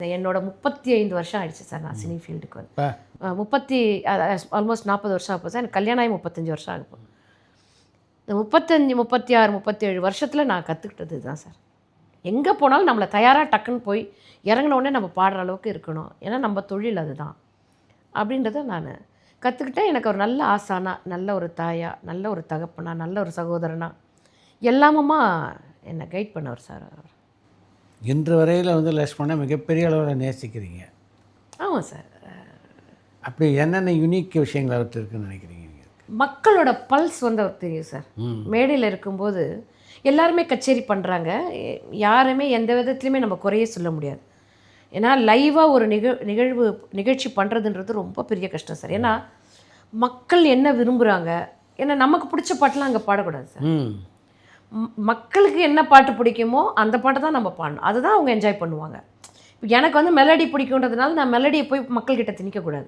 என்னோட 35 வருஷம் ஆயிடுச்சு சார் நான் சினி ஃபீல்டுக்கு வந்து ஆல்மோஸ்ட் 40 வருஷம் ஆகும் சார். எனக்கு கல்யாணம் ஆகி 35 வருஷம் ஆகும். இந்த 35 36 37 வருஷத்தில் நான் கற்றுக்கிட்டது தான் சார். எங்கே போனாலும் நம்மளை தயாராக டக்குன்னு போய் இறங்கினோடனே நம்ம பாடுற அளவுக்கு இருக்கணும். ஏன்னா நம்ம தொழில் அதுதான் அப்படின்றத நான் கற்றுக்கிட்டேன். எனக்கு ஒரு நல்ல ஆசானா, நல்ல ஒரு தாயா, நல்ல ஒரு தகப்பனா, நல்ல ஒரு சகோதரனா எல்லாமுமா என்னை கைட் பண்ணவர் சார் அவர். இன்று வரையில் வந்து லக்ஷ்மணை மிகப்பெரிய அளவில் நேசிக்கிறீங்க. ஆமாம் சார். அப்படி என்னென்ன யூனிக் விஷயங்கள் அவர்கிட்ட இருக்குன்னு நினைக்கிறீங்க? மக்களோட பல்ஸ் வந்து அவருக்கு தெரியும் சார். மேடையில் இருக்கும்போது எல்லாருமே கச்சேரி பண்ணுறாங்க, யாருமே எந்த விதத்துலையுமே நம்ம குறைய சொல்ல முடியாது. ஏன்னா லைவாக ஒரு நிகழ்ச்சி பண்ணுறதுன்றது ரொம்ப பெரிய கஷ்டம் சார். ஏன்னா மக்கள் என்ன விரும்புகிறாங்க, ஏன்னா நமக்கு பிடிச்ச பாட்டெலாம் அங்கே பாடக்கூடாது சார். மக்களுக்கு என்ன பாட்டு பிடிக்குமோ அந்த பாட்டை தான் நம்ம பாடணும். அதுதான் அவங்க என்ஜாய் பண்ணுவாங்க. இப்போ எனக்கு வந்து மெலடி பிடிக்குன்றதுனால நான் மெலடியை போய் மக்கள்கிட்ட திணிக்கக்கூடாது.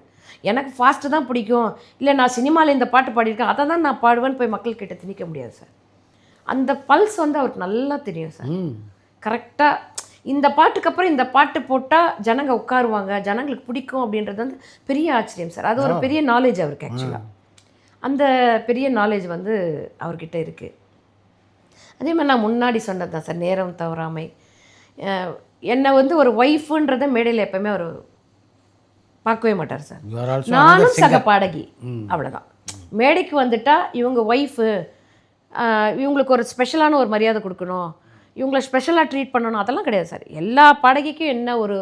எனக்கு ஃபாஸ்ட்டு தான் பிடிக்கும், இல்லை நான் சினிமாவில் இந்த பாட்டு பாடியிருக்கேன் அதை தான் நான் பாடுவேன்னு போய் மக்கள்கிட்ட திணிக்க முடியாது சார். அந்த பல்ஸ் வந்து அவருக்கு நல்லா தெரியும் சார். கரெக்டாக இந்த பாட்டுக்கு அப்புறம் இந்த பாட்டு போட்டால் ஜனங்க உட்காருவாங்க, ஜனங்களுக்கு பிடிக்கும் அப்படின்றது வந்து பெரிய ஆச்சரியம் சார். அது ஒரு பெரிய நாலேஜ் அவருக்கு. ஆக்சுவலாக அந்த பெரிய நாலேஜ் வந்து அவர்கிட்ட இருக்குது. அதே மாதிரி நான் முன்னாடி சொன்னது தான் சார், நேரம் தவறாமை. என்னை வந்து ஒரு ஒய்ஃபுன்றதை மேடையில் எப்போவுமே அவர் பார்க்கவே மாட்டார் சார். நானும் சக பாடகி, அவ்வளோதான். மேடைக்கு வந்துட்டால் இவங்க ஒய்ஃபு, இவங்களுக்கு ஒரு ஸ்பெஷலான ஒரு மரியாதை கொடுக்கணும், இவங்களை ஸ்பெஷலாக ட்ரீட் பண்ணணும், அதெல்லாம் கிடையாது சார். எல்லா பாடகிக்கும் என்ன ஒரு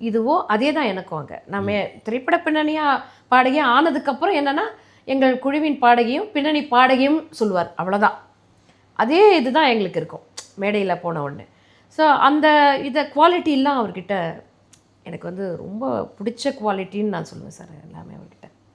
இதுவோ அதே தான் எனக்கும். அங்கே நம்ம திரைப்பட பின்னணியாக பாடகியாக ஆனதுக்கப்புறம் என்னென்னா எங்கள் குழுவின் பாடகியும் பின்னணி பாடகியும் சொல்லுவார், அவ்வளோதான். அதே இது தான் எங்களுக்கு இருக்கும் மேடையில் போன உடனே. ஸோ அந்த இதை குவாலிட்டிலாம் அவர்கிட்ட எனக்கு வந்து ரொம்ப பிடிச்ச குவாலிட்டின்னு நான் சொல்லுவேன் சார். எல்லாமே அவர்கிட்ட